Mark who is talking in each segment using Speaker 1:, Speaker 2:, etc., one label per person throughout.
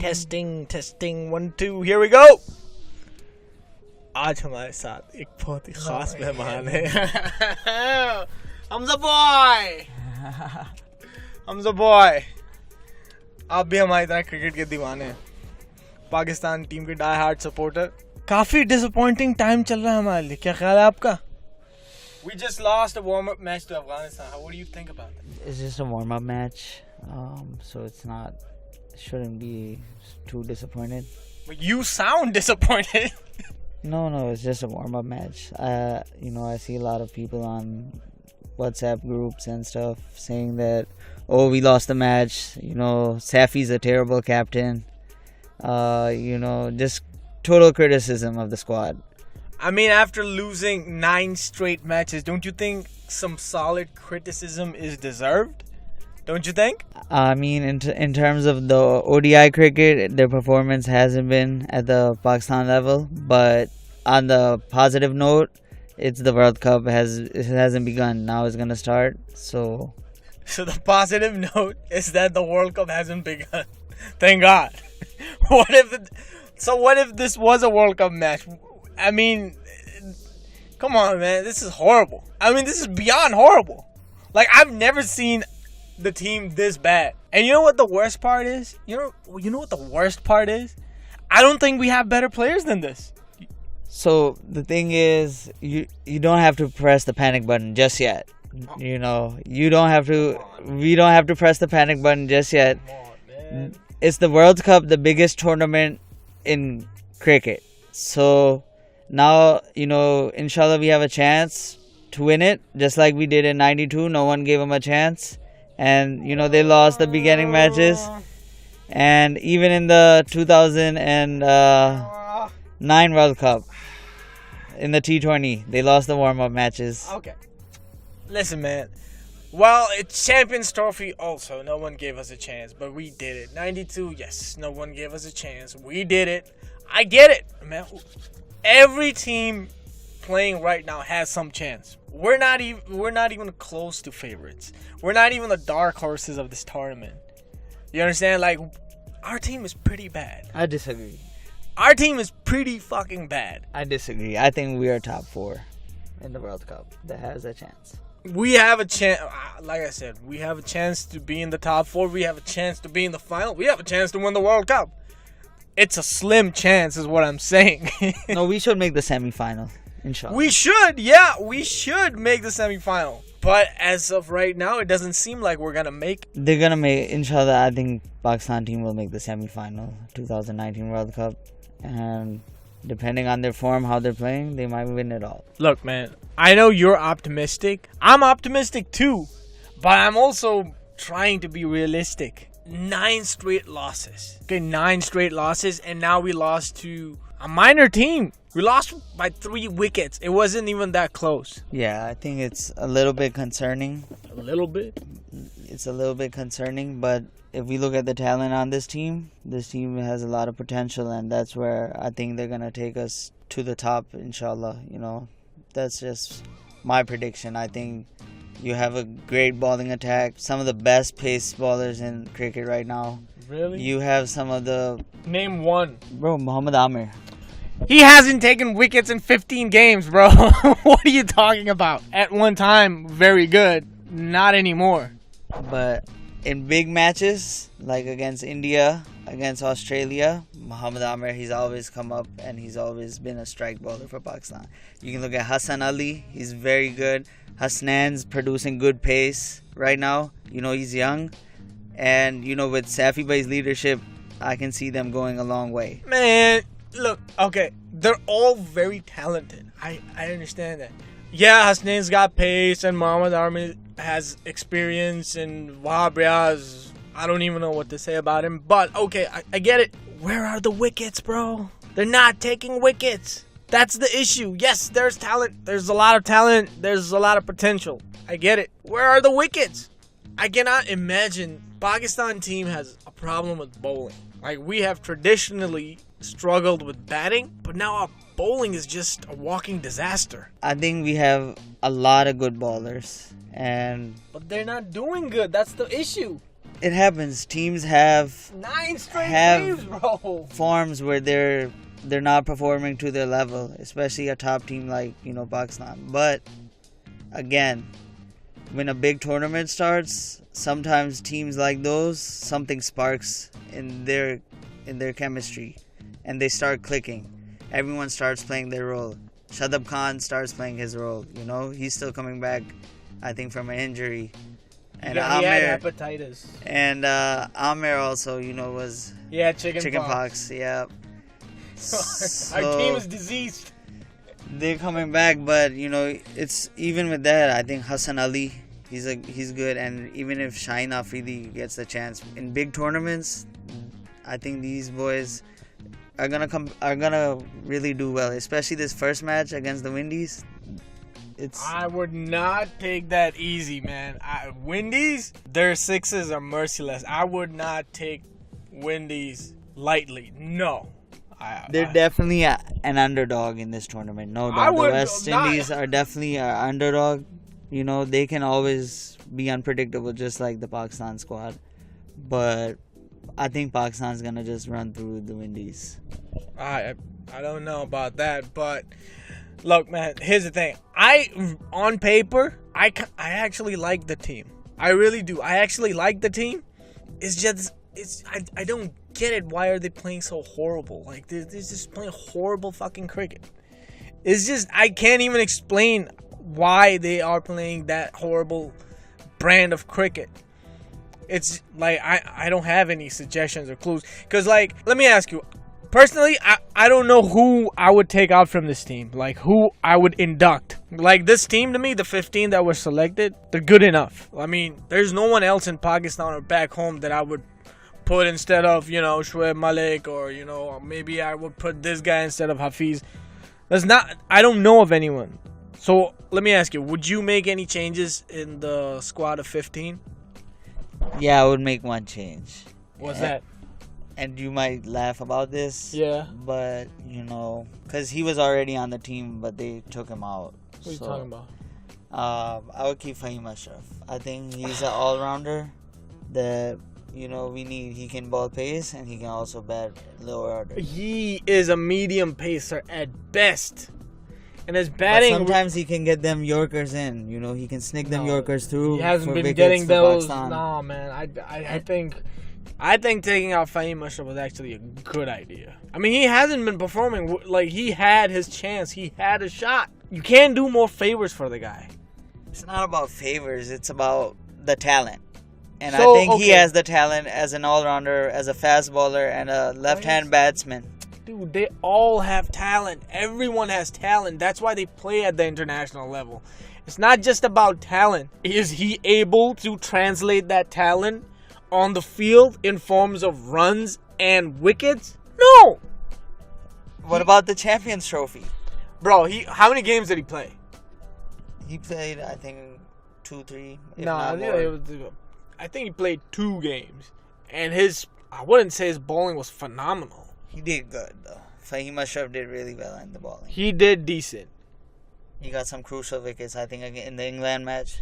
Speaker 1: Testing 1 2 here we go. आज हमारे साथ एक बहुत ही खास मेहमान है. Hamza boy. आप भी हमारी तरह क्रिकेट के दीवाने हैं. पाकिस्तान टीम के डाई हार्ड सपोर्टर. काफी डिसअपॉइंटिंग टाइम चल रहा है हमारे लिए. क्या ख्याल है आपका? We just lost a warm-up match to Afghanistan. What do you think about that?
Speaker 2: It's just a warm-up match, so shouldn't be too disappointed.
Speaker 1: But you sound disappointed.
Speaker 2: No, it's just a warm-up match. I see a lot of people on WhatsApp groups and stuff saying that, oh, we lost the match. Safi's a terrible captain. Just total criticism of the squad.
Speaker 1: I mean, after losing 9 straight matches, don't you think some solid criticism is deserved? Don't you think?
Speaker 2: I mean, in terms of the ODI cricket, their performance hasn't been at the Pakistan level. But on the positive note, it's the World Cup. It hasn't begun. Now it's going to start. So
Speaker 1: the positive note is that the World Cup hasn't begun. Thank God. What if this was a World Cup match? I mean, come on, man. This is horrible. I mean, this is beyond horrible. Like, I've never seen the team this bad. And you know what the worst part is? You know what the worst part is? I don't think we have better players than this.
Speaker 2: So the thing is, you don't have to press the panic button just yet. We don't have to press the panic button just yet.
Speaker 1: Come on, man.
Speaker 2: It's the World Cup, the biggest tournament in cricket. So now, inshallah, we have a chance to win it, just like we did in 92. No one gave them a chance. And, they lost the beginning matches. And even in the 2009 World Cup, in the T20, they lost the warm-up matches.
Speaker 1: Okay. Listen, man. Well, it's Champions Trophy also. No one gave us a chance, but we did it. 92, yes. No one gave us a chance. We did it. I get it, man. Every team playing right now has some chance. We're not even close to favorites. We're not even the dark horses of this tournament. You understand? Like, our team is pretty bad.
Speaker 2: I disagree.
Speaker 1: Our team is pretty fucking bad.
Speaker 2: I disagree. I think we are top 4 in the World Cup that has a chance.
Speaker 1: We have a chance. Like I said, we have a chance to be in the top 4. We have a chance to be in the final. We have a chance to win the World Cup. It's a slim chance is what I'm saying.
Speaker 2: No, we should make the semi-final, inshallah.
Speaker 1: We should make the semi-final. But as of right now, it doesn't seem like we're going to make.
Speaker 2: They're going to make, inshallah, I think Pakistan team will make the semi-final, 2019 World Cup. And depending on their form, how they're playing, they might win it all.
Speaker 1: Look, man, I know you're optimistic. I'm optimistic too. But I'm also trying to be realistic. 9 straight losses. Okay, 9 straight losses, and now we lost to a minor team. We lost by 3 wickets. It wasn't even that close.
Speaker 2: Yeah, I think it's a little bit concerning.
Speaker 1: A little bit?
Speaker 2: It's a little bit concerning, but if we look at the talent on this team has a lot of potential, and that's where I think they're going to take us to the top, inshallah. That's just my prediction. I think you have a great bowling attack. Some of the best pace bowlers in cricket right now.
Speaker 1: Really?
Speaker 2: You have some of the...
Speaker 1: Name one.
Speaker 2: Bro, Muhammad Amir.
Speaker 1: He hasn't taken wickets in 15 games, bro. What are you talking about? At one time, very good. Not anymore.
Speaker 2: But in big matches, like against India, against Australia, Muhammad Amir, he's always come up and he's always been a strike bowler for Pakistan. You can look at Hassan Ali. He's very good. Hasnan's producing good pace right now. He's young. And, with Safi Bhai's leadership, I can see them going a long way.
Speaker 1: Man, look, okay. They're all very talented. I understand that. Yeah, Hasnan's got pace and Muhammad Amir has experience and Wahab Riaz, I don't even know what to say about him. But, okay, I get it. Where are the wickets, bro? They're not taking wickets. That's the issue. Yes, there's talent. There's a lot of talent. There's a lot of potential. I get it. Where are the wickets? I cannot imagine Pakistan team has a problem with bowling. Like, we have traditionally struggled with batting, but now our bowling is just a walking disaster.
Speaker 2: I think we have a lot of good bowlers, but
Speaker 1: they're not doing good. That's the issue.
Speaker 2: it happens. Teams have
Speaker 1: 9 straight games, bro.
Speaker 2: forms where they're not performing to their level, especially a top team like Pakistan. But again, when a big tournament starts, sometimes teams like those, something sparks in their chemistry, and they start clicking. Everyone starts playing their role. Shadab Khan starts playing his role. He's still coming back, I think, from an injury. And
Speaker 1: he had hepatitis.
Speaker 2: And Amir also, was
Speaker 1: chicken
Speaker 2: pox. Yeah.
Speaker 1: Our team is diseased.
Speaker 2: They're coming back, but it's even with that. I think Hassan Ali, he's good, and even if Shaheen Afridi gets the chance in big tournaments, I think these boys are gonna really do well, especially this first match against the Windies.
Speaker 1: I would not take that easy, man. Windies, their sixes are merciless. I would not take Windies lightly. No.
Speaker 2: They're definitely an underdog in this tournament. No doubt. The West Indies are definitely an underdog. They can always be unpredictable, just like the Pakistan squad. But I think Pakistan's gonna just run through the Windies.
Speaker 1: I don't know about that, but look, man. Here's the thing. On paper, I actually like the team. I really do. I actually like the team. I don't get it. Why are they playing so horrible? Like they're just playing horrible fucking cricket. It's just I can't even explain why they are playing that horrible brand of cricket. It's like I don't have any suggestions or clues. Because like, let me ask you. Personally, I don't know who I would take out from this team. Like, who I would induct. Like, this team, to me, the 15 that were selected, they're good enough. I mean, there's no one else in Pakistan or back home that I would put instead of, Shoaib Malik, or, maybe I would put this guy instead of Hafiz. I don't know of anyone. So, let me ask you, would you make any changes in the squad of 15?
Speaker 2: Yeah, I would make one change.
Speaker 1: What's that?
Speaker 2: And you might laugh about this.
Speaker 1: Yeah.
Speaker 2: But, because he was already on the team, but they took him out.
Speaker 1: What are you talking about?
Speaker 2: I would keep Fahim Ashraf. I think he's an all-rounder that, we need. He can ball pace, and he can also bat lower order.
Speaker 1: He is a medium pacer at best. And his batting...
Speaker 2: But sometimes he can get them Yorkers in. He can sneak them Yorkers through.
Speaker 1: He hasn't been getting those. No, man. I think taking out Fahim Ashraf was actually a good idea. I mean, he hasn't been performing. Like, he had his chance. He had a shot. You can't do more favors for the guy.
Speaker 2: It's not about favors. It's about the talent. And I think he has the talent as an all-rounder, as a fast bowler, and a left-hand batsman.
Speaker 1: Dude, they all have talent. Everyone has talent. That's why they play at the international level. It's not just about talent. Is he able to translate that talent on the field in forms of runs and wickets? No.
Speaker 2: What about the Champions Trophy?
Speaker 1: Bro, how many games did he play?
Speaker 2: He played, I think, 2, 3.
Speaker 1: I think he played 2 games. And I wouldn't say his bowling was phenomenal.
Speaker 2: He did good, though. Fahim Ashraf did really well in the bowling.
Speaker 1: He did decent.
Speaker 2: He got some crucial wickets, I think, in the England match.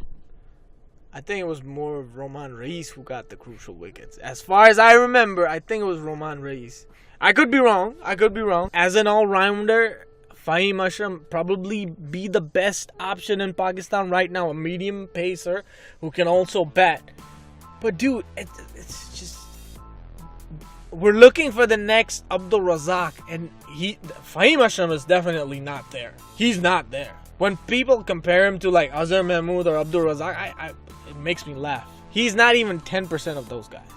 Speaker 1: I think it was more Roman Reis who got the crucial wickets. As far as I remember, I think it was Roman Reis. I could be wrong. As an all-rounder, Fahim Ashraf probably be the best option in Pakistan right now. A medium pacer who can also bat. But dude, it's just... We're looking for the next Abdul Razak, and Fahim Ashraf is definitely not there. He's not there. When people compare him to like Azhar Mahmood or Abdul Razak, it makes me laugh. He's not even 10% of those guys.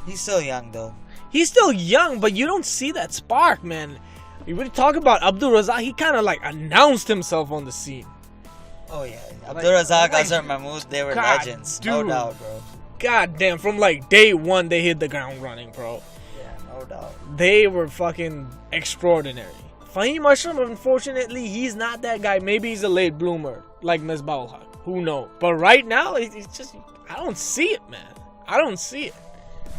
Speaker 2: He's still young, though.
Speaker 1: He's still young, but you don't see that spark, man. You really talk about Abdul Razak, he kind of like announced himself on the scene.
Speaker 2: Oh, yeah. Abdul Razak, Azhar Mahmood, they were legends. Dude, no doubt, bro.
Speaker 1: God damn, from like day one, they hit the ground running, bro.
Speaker 2: Yeah, no doubt.
Speaker 1: They were fucking extraordinary. Fahim Ashraf, unfortunately, he's not that guy. Maybe he's a late bloomer, like Misbah-ul Haq. Who knows? But right now, it's just, I don't see it, man. I don't see it.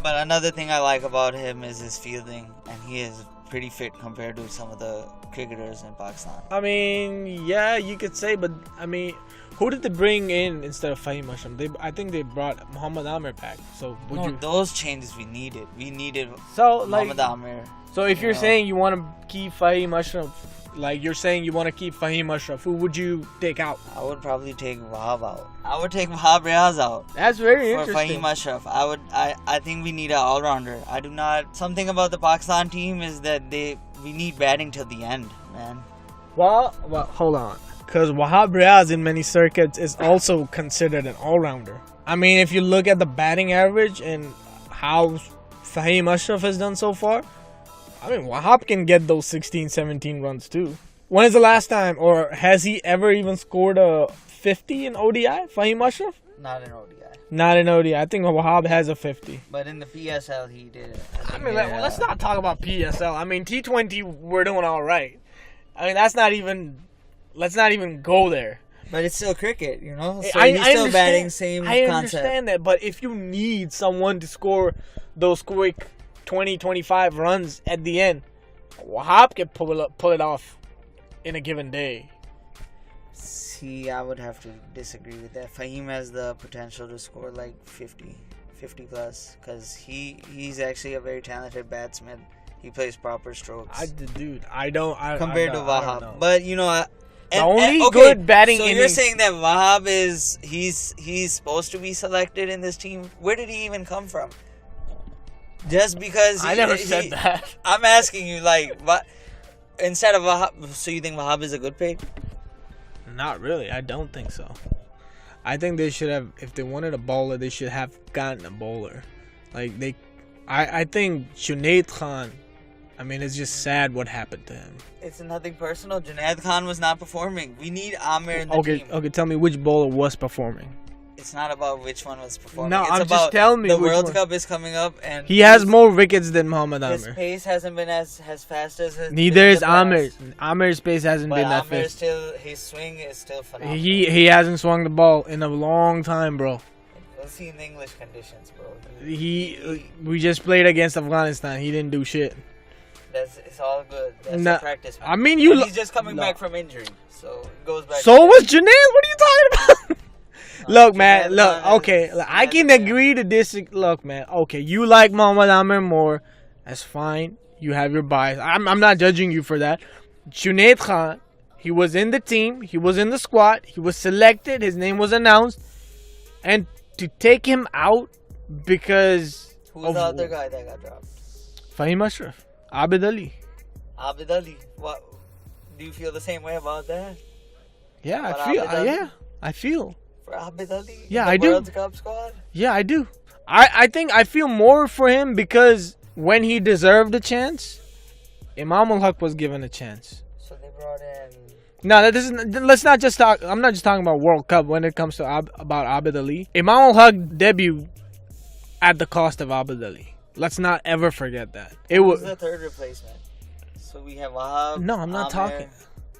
Speaker 2: But another thing I like about him is his fielding, and he is pretty fit compared to some of the cricketers in Pakistan.
Speaker 1: I mean, yeah, you could say, but I mean, who did they bring in instead of Fahim Ashraf? I think they brought Muhammad Amir back. So would
Speaker 2: No,
Speaker 1: you?
Speaker 2: those changes we needed. We needed
Speaker 1: So like,
Speaker 2: Muhammad Amir.
Speaker 1: so if you're saying you want to keep Fahim Ashraf, like you're saying you want to keep Fahim Ashraf, who would you take out?
Speaker 2: I would probably take Wahab out. I would take Wahab Riaz out.
Speaker 1: That's very
Speaker 2: For
Speaker 1: interesting.
Speaker 2: Fahim Ashraf, I think we need an all-rounder. I do not. Something about the Pakistan team is that we need batting till the end, man.
Speaker 1: Well, hold on. Because Wahab Riaz in many circuits is also considered an all-rounder. I mean, if you look at the batting average and how Fahim Ashraf has done so far, I mean, Wahab can get those 16, 17 runs too. When is the last time, or has he ever even scored a 50 in ODI, Fahim Ashraf?
Speaker 2: Not an ODI.
Speaker 1: Not in ODI. I think Wahab has a 50.
Speaker 2: But in the PSL, he did it.
Speaker 1: I mean, let's not talk about PSL. I mean, T20, we're doing all right. I mean, let's not even go there.
Speaker 2: But it's still cricket, you know? So
Speaker 1: I
Speaker 2: he's still
Speaker 1: understand-
Speaker 2: batting, same
Speaker 1: I
Speaker 2: concept.
Speaker 1: understand that, but if you need someone to score those quick 20, 25 runs at the end, Wahab can pull it off in a given day.
Speaker 2: See, I would have to disagree with that. Fahim has the potential to score like 50 plus, because he's actually a very talented batsman. He plays proper strokes.
Speaker 1: Compared
Speaker 2: to Wahab. But, you know...
Speaker 1: The only good batting
Speaker 2: so
Speaker 1: innings...
Speaker 2: you're saying that Wahab he's supposed to be selected in this team? Where did he even come from? Just because
Speaker 1: I never said that.
Speaker 2: I'm asking you, like, what instead of Wahab? So you think Wahab is a good pick?
Speaker 1: Not really. I don't think so. I think they should have, if they wanted a bowler, they should have gotten a bowler. I think Junaid Khan, I mean, it's just sad what happened to him.
Speaker 2: It's nothing personal. Junaid Khan was not performing. We need Amir in the team.
Speaker 1: Okay, tell me which bowler was performing.
Speaker 2: It's not about which one was performing.
Speaker 1: No,
Speaker 2: it's
Speaker 1: I'm
Speaker 2: about
Speaker 1: just telling me
Speaker 2: the
Speaker 1: which
Speaker 2: World
Speaker 1: one.
Speaker 2: Cup is coming up, and
Speaker 1: He has more wickets than Muhammad
Speaker 2: his
Speaker 1: Amir.
Speaker 2: pace hasn't been as fast as his.
Speaker 1: Neither is Amir. Amir's pace hasn't
Speaker 2: But
Speaker 1: been that
Speaker 2: Amir
Speaker 1: fast.
Speaker 2: his swing is still phenomenal.
Speaker 1: He hasn't swung the ball in a long time, bro.
Speaker 2: We'll see in the English conditions, bro.
Speaker 1: We just played against Afghanistan. He didn't do shit.
Speaker 2: It's all good. That's
Speaker 1: Nah,
Speaker 2: a practice.
Speaker 1: I mean,
Speaker 2: And he's just coming back from injury, so it goes back.
Speaker 1: So was Junaid. What are you talking about? Look, man.
Speaker 2: Junaid
Speaker 1: Look,
Speaker 2: Khan
Speaker 1: okay.
Speaker 2: is-
Speaker 1: I can agree to disagree. Look, man. Okay, you like Muhammad Amir more. That's fine. You have your bias. I'm not judging you for that. Junaid Khan, he was in the team. He was in the squad. He was selected. His name was announced. And to take him out because
Speaker 2: Who's the other guy that got dropped?
Speaker 1: Fahim Ashraf, Abid Ali.
Speaker 2: Abid Ali. What? Do you feel the same way about that?
Speaker 1: Yeah,
Speaker 2: About
Speaker 1: I feel.
Speaker 2: Abid Ali?
Speaker 1: I feel.
Speaker 2: For Abid Ali?
Speaker 1: Yeah,
Speaker 2: the
Speaker 1: I do.
Speaker 2: World Cup squad?
Speaker 1: Yeah, I do. I think I feel more for him because when he deserved a chance, Imam ul Haq was given a chance.
Speaker 2: So they brought in.
Speaker 1: No, let's not just talk. I'm not just talking about World Cup when it comes to about Abid Ali. Imam ul Haq debuted at the cost of Abid Ali. Let's not ever forget that. It
Speaker 2: Who was
Speaker 1: was
Speaker 2: the third replacement? So we have Wahab.
Speaker 1: No, I'm not
Speaker 2: Amir,
Speaker 1: talking.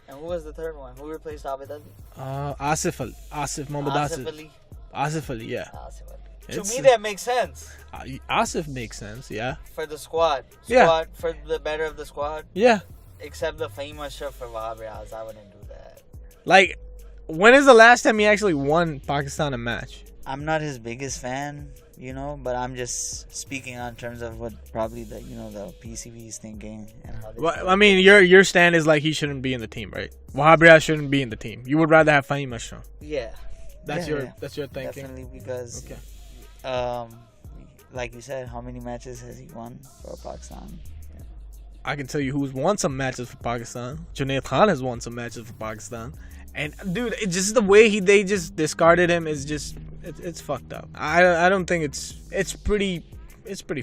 Speaker 2: And who was the third one? Who replaced Abid Ali?
Speaker 1: Asif Mohammad
Speaker 2: Asif
Speaker 1: Asif.
Speaker 2: Ali.
Speaker 1: Asif Ali, yeah.
Speaker 2: Asif Ali.
Speaker 1: It's-
Speaker 2: To me, that makes sense
Speaker 1: Asif makes sense, yeah.
Speaker 2: for the squad.
Speaker 1: Yeah.
Speaker 2: For the better of the squad.
Speaker 1: Yeah.
Speaker 2: Except the Fahim Ashraf for Wahab Riaz. I wouldn't do that.
Speaker 1: Like, when is the last time he actually won Pakistan a match?
Speaker 2: I'm not his biggest fan, you know, but I'm just speaking on terms of what probably the PCB is thinking and how they
Speaker 1: Well, I mean, your stand is like he shouldn't be in the team, right? Wahab Riaz shouldn't be in the team. You would rather have Fahim Ashraf.
Speaker 2: Yeah.
Speaker 1: That's
Speaker 2: Yeah.
Speaker 1: that's your thinking.
Speaker 2: Definitely because
Speaker 1: Okay.
Speaker 2: like you said, how many matches has he won for Pakistan?
Speaker 1: I can tell you who's won some matches for Pakistan. Junaid Khan has won some matches for Pakistan. And dude, it just the way they just discarded him is just it's fucked up. I don't think it's pretty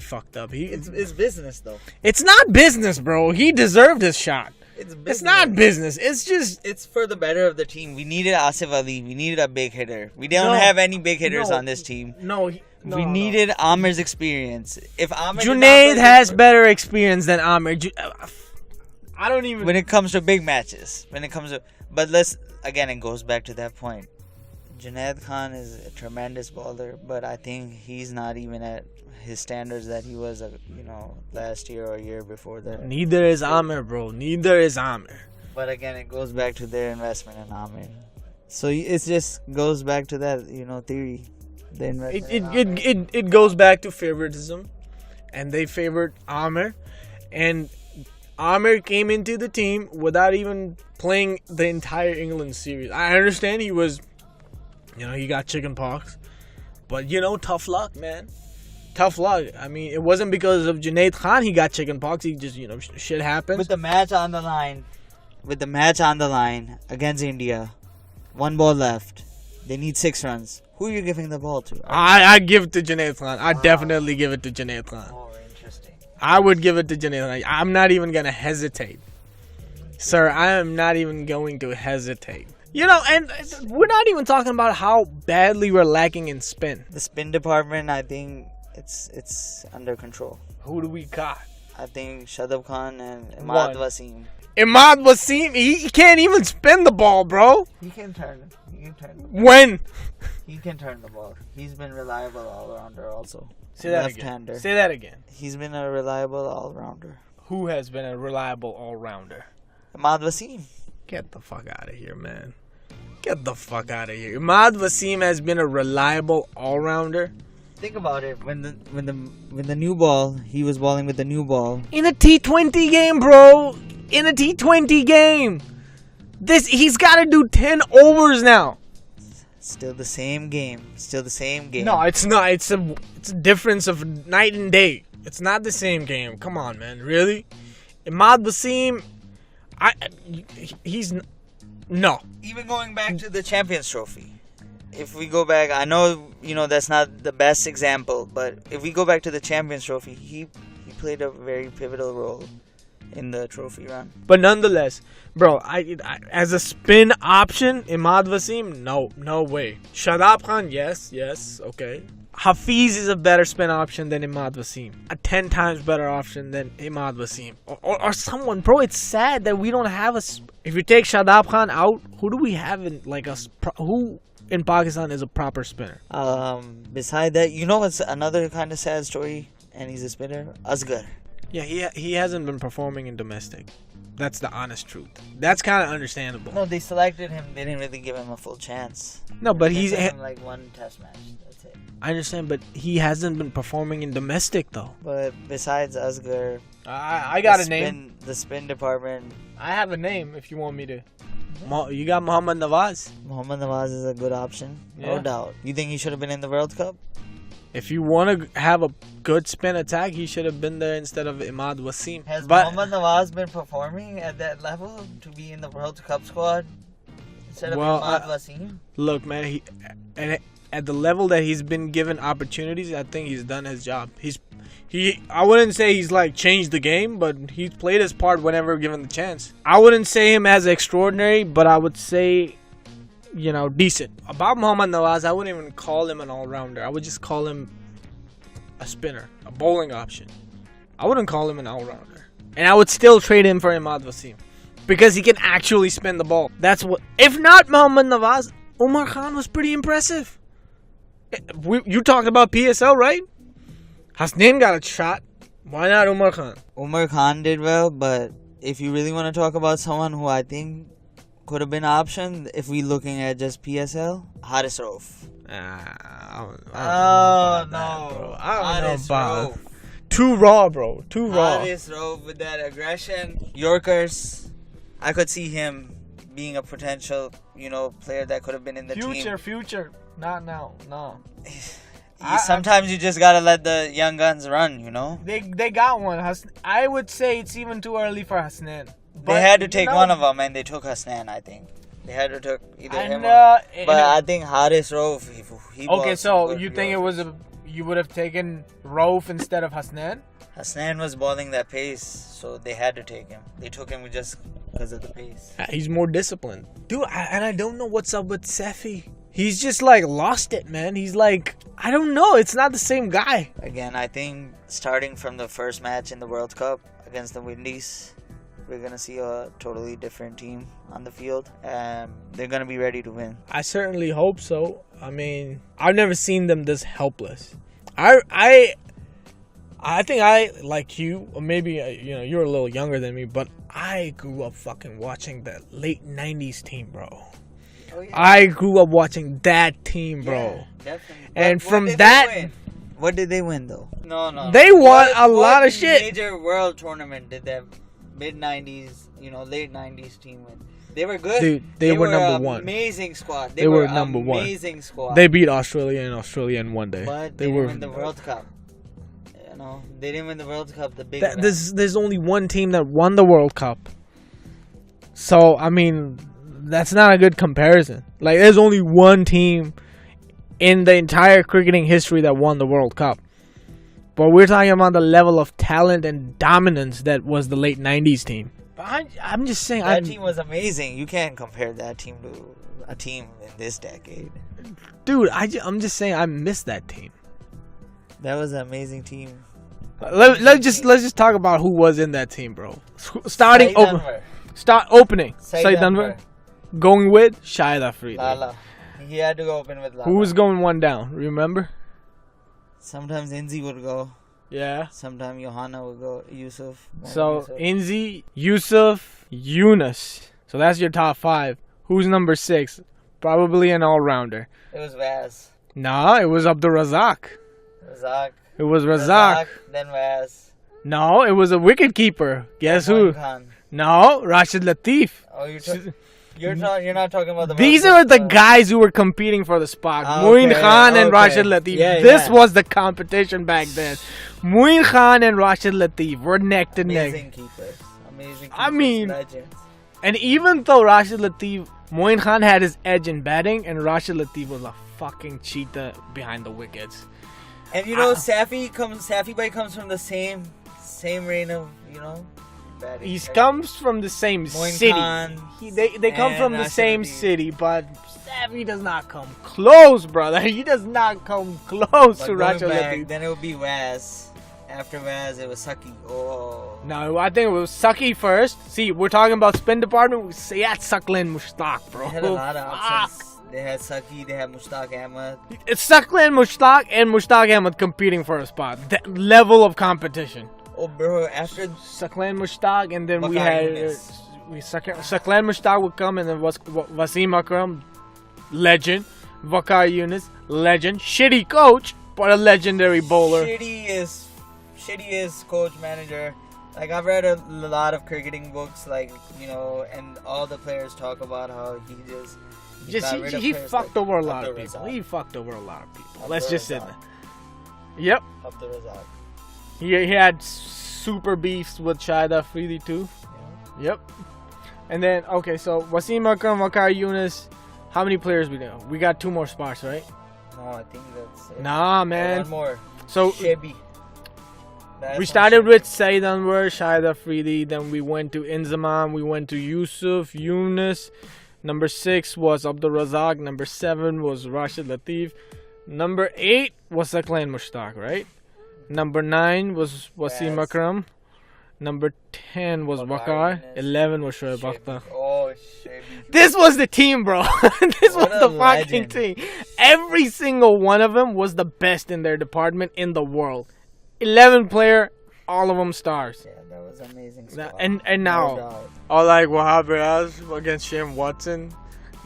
Speaker 1: fucked up.
Speaker 2: It's business though.
Speaker 1: It's not business, bro. He deserved his shot.
Speaker 2: It's business.
Speaker 1: It's not business. It's just
Speaker 2: It's for the better of the team. We needed Asif Ali. We needed a big hitter. We don't
Speaker 1: No.
Speaker 2: have any big hitters
Speaker 1: No.
Speaker 2: on this team.
Speaker 1: we
Speaker 2: We needed Amir's experience. If Amir did not
Speaker 1: Junaid
Speaker 2: play
Speaker 1: has
Speaker 2: for-
Speaker 1: better experience than Amir. I don't even.
Speaker 2: when it comes to big matches. But let's again, it goes back to that point. Junaid Khan is a tremendous bowler, but I think he's not even at his standards that he was, last year or a year before that.
Speaker 1: Neither is Amir, bro. Neither is Amir.
Speaker 2: But again, it goes back to their investment in Amir. So it just goes back to that, theory. The investment
Speaker 1: It goes back to favoritism, and they favored Amir, and Amir came into the team without even playing the entire England series. I understand he was, he got chicken pox, but tough luck, man. Tough luck. I mean, it wasn't because of Junaid Khan he got chicken pox. He just, shit happens.
Speaker 2: With the match on the line against India, 1 ball left. They need 6 runs. Who are you giving the ball to?
Speaker 1: I give it to Junaid Khan. I definitely give it to Junaid Khan.
Speaker 2: Oh, interesting.
Speaker 1: I would give it to Junaid Khan. I'm not even going to hesitate. Sir, I am not even going to hesitate. And we're not even talking about how badly we're lacking in spin.
Speaker 2: The spin department, I think it's under control.
Speaker 1: Who do we got?
Speaker 2: I think Shadab Khan and Imad Wasim.
Speaker 1: Imad Wasim, he can't even spin the ball, bro.
Speaker 2: He can turn the ball.
Speaker 1: When?
Speaker 2: He can turn the ball. He's been reliable all-rounder also.
Speaker 1: Say that
Speaker 2: Left-hander.
Speaker 1: again. Say that again.
Speaker 2: He's been a reliable all-rounder.
Speaker 1: Who has been a reliable all-rounder?
Speaker 2: Imad Wasim.
Speaker 1: Get the fuck out of here, man. Get the fuck out of here. Imad Wasim has been a reliable all-rounder.
Speaker 2: Think about it. When the new ball, he was balling with the new ball.
Speaker 1: In a T20 game, bro. In a T20 game. He's got to do 10 overs now.
Speaker 2: Still the same game.
Speaker 1: No, it's not. It's a difference of night and day. It's not the same game. Come on, man. Really? Imad Wasim, he's no.
Speaker 2: Even going back to the Champions Trophy. If we go back, I know, that's not the best example, but if we go back to the Champions Trophy, he played a very pivotal role in the trophy run.
Speaker 1: But nonetheless, bro, I as a spin option, Imad Wasim, no way. Shadab Khan, yes, okay. Hafiz is a better spin option than Imad Wasim. A 10 times better option than Imad Wasim. Or someone, bro, it's sad that we don't have if you take Shadab Khan out, who do we have who in Pakistan is a proper spinner?
Speaker 2: Beside that, what's another kind of sad story, and he's a spinner? Asghar.
Speaker 1: Yeah, he hasn't been performing in domestic. That's the honest truth. That's kind of understandable.
Speaker 2: No, they selected him. They didn't really give him a full chance.
Speaker 1: No, but
Speaker 2: he's him like 1 test match. That's it.
Speaker 1: I understand, but he hasn't been performing in domestic though.
Speaker 2: But besides Asghar,
Speaker 1: I got a name.
Speaker 2: The spin department.
Speaker 1: I have a name if you want me to. You got Mohammad Nawaz.
Speaker 2: Mohammad Nawaz is a good option, no doubt. You think he should have been in the World Cup?
Speaker 1: If you want to have a good spin attack, he should have been there instead of Imad Wasim.
Speaker 2: Has Mohammad Nawaz been performing at that level to be in the World Cup squad instead of Imad Wasim?
Speaker 1: Look, man, at the level that he's been given opportunities, I think he's done his job. I wouldn't say he's changed the game, but he's played his part whenever given the chance. I wouldn't say him as extraordinary, but I would say, decent. About Mohammad Nawaz, I wouldn't even call him an all-rounder. I would just call him a spinner, a bowling option. I wouldn't call him an all-rounder. And I would still trade him for Imad Wasim because he can actually spin the ball. That's what. If not Mohammad Nawaz, Umar Khan was pretty impressive. You talked about PSL, right? Hasnain got a shot. Why not Umar Khan?
Speaker 2: Umar Khan did well, but if you really want to talk about someone who I think could have been an option, if we're looking at just PSL, Haris Rauf.
Speaker 1: I don't know about Too raw, bro. Too raw.
Speaker 2: Haris Rauf with that aggression. Yorkers. I could see him being a potential, player that could have been in the team.
Speaker 1: Future. Not now. No.
Speaker 2: Sometimes you just gotta let the young guns run,
Speaker 1: They got one. I would say it's even too early for Hasnain.
Speaker 2: They had to take one of them, and they took Hasnain, I think. They had to take either him or... But I think Haris Rauf, he
Speaker 1: okay, so you think you would have taken Rauf instead of Hasnain?
Speaker 2: Hasnain was bowling that pace, so they had to take him. They took him just because of the pace.
Speaker 1: He's more disciplined. Dude, I don't know what's up with Sefi. He's just lost it, man. He's I don't know. It's not the same guy.
Speaker 2: Again, I think starting from the first match in the World Cup against the Windies, We're gonna see a totally different team on the field, and they're gonna be ready to win.
Speaker 1: I certainly hope so. I mean, I've never seen them this helpless. I think I, like you, or maybe you're a little younger than me, but I grew up fucking watching the late '90s team, bro. Oh, yeah. I grew up watching that team, bro.
Speaker 2: Yeah, definitely.
Speaker 1: And from that,
Speaker 2: what did they win though? No.
Speaker 1: They won a lot of shit.
Speaker 2: Major world tournament did that mid '90s, late '90s team win? They were good.
Speaker 1: Dude, they were number one.
Speaker 2: Amazing squad.
Speaker 1: They were number
Speaker 2: one. Amazing squad.
Speaker 1: They beat Australia in one day.
Speaker 2: But they didn't win the World Cup. They didn't win the World Cup.
Speaker 1: There's only one team that won the World Cup. So I mean, that's not a good comparison. Like, there's only one team in the entire cricketing history that won the World Cup. But we're talking about the level of talent and dominance that was the late '90s team. But I'm just saying,
Speaker 2: that team was amazing. You can't compare that team to a team in this decade.
Speaker 1: Dude, I'm just saying, I miss that team.
Speaker 2: That was an amazing team.
Speaker 1: Let's just talk about who was in that team, bro. Opening. Saeed Anwar. Going with Shahid Afridi.
Speaker 2: Lala. He had to go open with Lala.
Speaker 1: Who was going one down? Remember?
Speaker 2: Sometimes Inzi would go.
Speaker 1: Yeah.
Speaker 2: Sometimes Johanna would go. Yusuf.
Speaker 1: So Inzi, Yusuf, Yunus. So that's your top 5. Who's number 6? Probably an all-rounder.
Speaker 2: It was Vaz.
Speaker 1: Nah, it was Abdul Razak. It was Razak.
Speaker 2: Then Vaz.
Speaker 1: No, it was a wicket keeper. Guess who?
Speaker 2: Khan.
Speaker 1: No, Rashid Latif.
Speaker 2: Oh, you're not talking about the.
Speaker 1: These are the guys who were competing for the spot. Moin Khan and Rashid Latif. This was the competition back then. Moin Khan and Rashid Latif were neck to neck.
Speaker 2: Amazing keepers.
Speaker 1: I mean,
Speaker 2: legends.
Speaker 1: And even though Moin Khan had his edge in batting, and Rashid Latif was a fucking cheetah behind the wickets.
Speaker 2: And Safi Bhai comes from the same reign of batting.
Speaker 1: He comes from the same city. They come from the same city, but Safi does not come close, brother. He does not come close to Rashid Latif.
Speaker 2: Then it would be Vaz. After Vaz, it was Saki. Oh.
Speaker 1: No, I think it was Saki first. See, we're talking about spin department. We say that's Saklan Mushtaq, bro.
Speaker 2: They had a lot of options. They had Saki, they had Mushtaq Ahmed.
Speaker 1: It's Saklan Mushtaq and Mushtaq Ahmed competing for a spot. That level of competition.
Speaker 2: Oh, bro, after
Speaker 1: Saklan Mushtaq, and then we had Saklan Mushtaq would come, and then Wasim Akram, legend. Waqar Yunus, legend. Shitty coach, but a legendary bowler.
Speaker 2: Shitty is coach, manager. Like, I've read a lot of cricketing books, and all the players talk about how he
Speaker 1: fucked over a lot of people. He fucked over a lot of people. Let's just say that. Yep.
Speaker 2: Abdul Razak.
Speaker 1: He had super beefs with Shahid Afridi too. Yeah. Yep. And then, okay, so Wasim Akram, Waqar Yunus. How many players we know? We got 2 more spots, right?
Speaker 2: No, I think that's it.
Speaker 1: Nah, man.
Speaker 2: One more.
Speaker 1: So
Speaker 2: Shebi.
Speaker 1: We started with Saeed Anwar, Shahid Afridi. Then we went to Inzamam. We went to Yusuf, Yunus. Number 6 was Abdul Razak. Number 7 was Rashid Latif. Number 8 was Saklan Mushtaq, right? Number 9 was Wasim Akram. Number 10 was Waqar. 11 was Shoaib Akhtar.
Speaker 2: Oh, Shebi.
Speaker 1: This was the team, bro. This was the fucking team. Every single one of them was the best in their department in the world. 11 player, all of them stars.
Speaker 2: Yeah, that was amazing.
Speaker 1: And now, like Wahab Riaz against Shane Watson.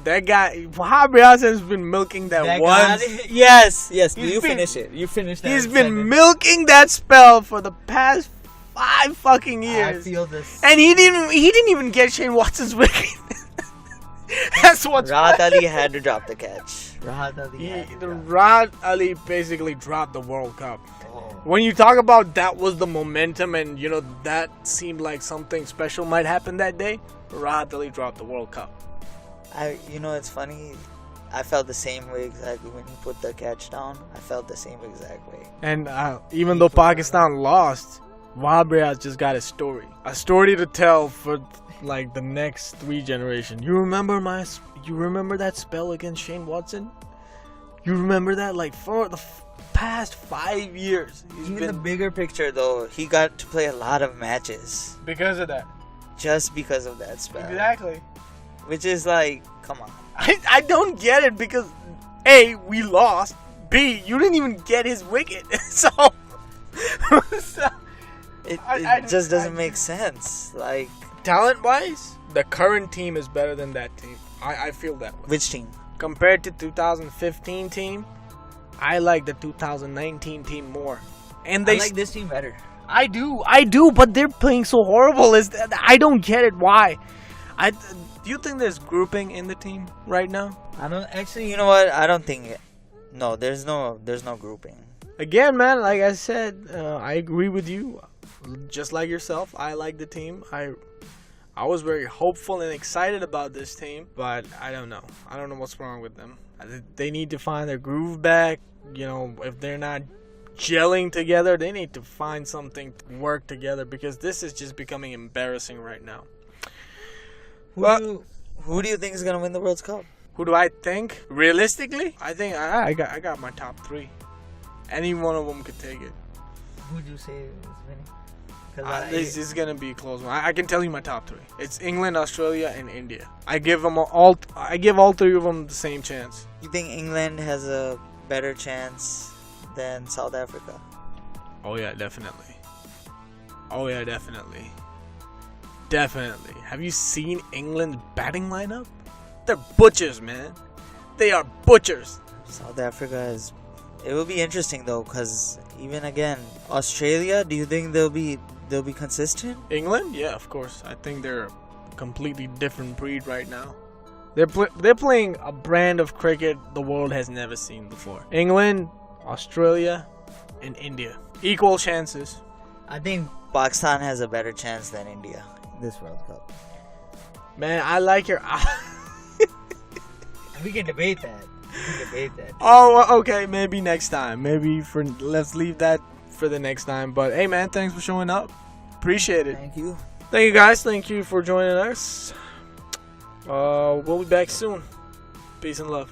Speaker 1: That guy, Wahab Riaz has been milking that one.
Speaker 2: Yes. You finish it. You finish that.
Speaker 1: He's been milking that spell for the past 5 fucking years.
Speaker 2: I feel this.
Speaker 1: And he didn't even get Shane Watson's wicket. That's what's
Speaker 2: Rahat Ali had to drop the catch.
Speaker 1: Rahat Ali basically dropped the World Cup. When you talk about that was the momentum, and that seemed like something special might happen that day, Rahat Ali dropped the World Cup.
Speaker 2: It's funny. I felt the same way exactly when he put the catch down. I felt the same exact way.
Speaker 1: And even though Pakistan lost, Wahab Riaz just got a story to tell for like the next 3 generations. You remember that spell against Shane Watson? You remember that, like, for the past 5 years.
Speaker 2: Even the bigger picture, though, he got to play a lot of matches
Speaker 1: because of that.
Speaker 2: just because of that spell.
Speaker 1: Exactly.
Speaker 2: Which is like, come on.
Speaker 1: I don't get it because A, we lost. B, you didn't even get his wicket. so
Speaker 2: It
Speaker 1: I
Speaker 2: just doesn't make sense. Like,
Speaker 1: talent-wise, the current team is better than that team. I feel that way.
Speaker 2: which team?
Speaker 1: Compared to 2015 team, I like the 2019 team more. And
Speaker 2: I like this team better.
Speaker 1: I do, but they're playing so horrible. I don't get it. Why? Do you think there's grouping in the team right now?
Speaker 2: I don't actually. You know what? I don't think it. No, there's no grouping.
Speaker 1: Again, man, like I said, I agree with you. Just like yourself, I like the team. I was very hopeful and excited about this team, but I don't know. I don't know what's wrong with them. They need to find their groove back. You know, if they're not gelling together, they need to find something to work together because this is just becoming embarrassing right now.
Speaker 2: Who do you think is gonna win the World Cup?
Speaker 1: Who do I think? Realistically, I think I got my top three. Any one of them could take it.
Speaker 2: Who do you say is winning?
Speaker 1: This is gonna be a close one. I can tell you my top three. It's England, Australia, and India. I give all three of them the same chance.
Speaker 2: You think England has a better chance than South Africa?
Speaker 1: Oh yeah, definitely. Oh yeah, definitely. Definitely. Have you seen England's batting lineup? They're butchers, man. They are butchers.
Speaker 2: South Africa is. It will be interesting though, because even again, Australia. Do you think they'll be consistent?
Speaker 1: England, yeah, of course. I think they're a completely different breed right now. They're playing a brand of cricket the world has never seen before. England, Australia, and India. Equal chances.
Speaker 2: I think Pakistan has a better chance than India in this World Cup.
Speaker 1: Man, I like your.
Speaker 2: We can debate that.
Speaker 1: Oh, okay. Maybe next time. Let's leave that for the next time. But hey, man, thanks for showing up. Appreciate it.
Speaker 2: Thank you.
Speaker 1: Thank you, guys. Thank you for joining us. We'll be back soon. Peace and love.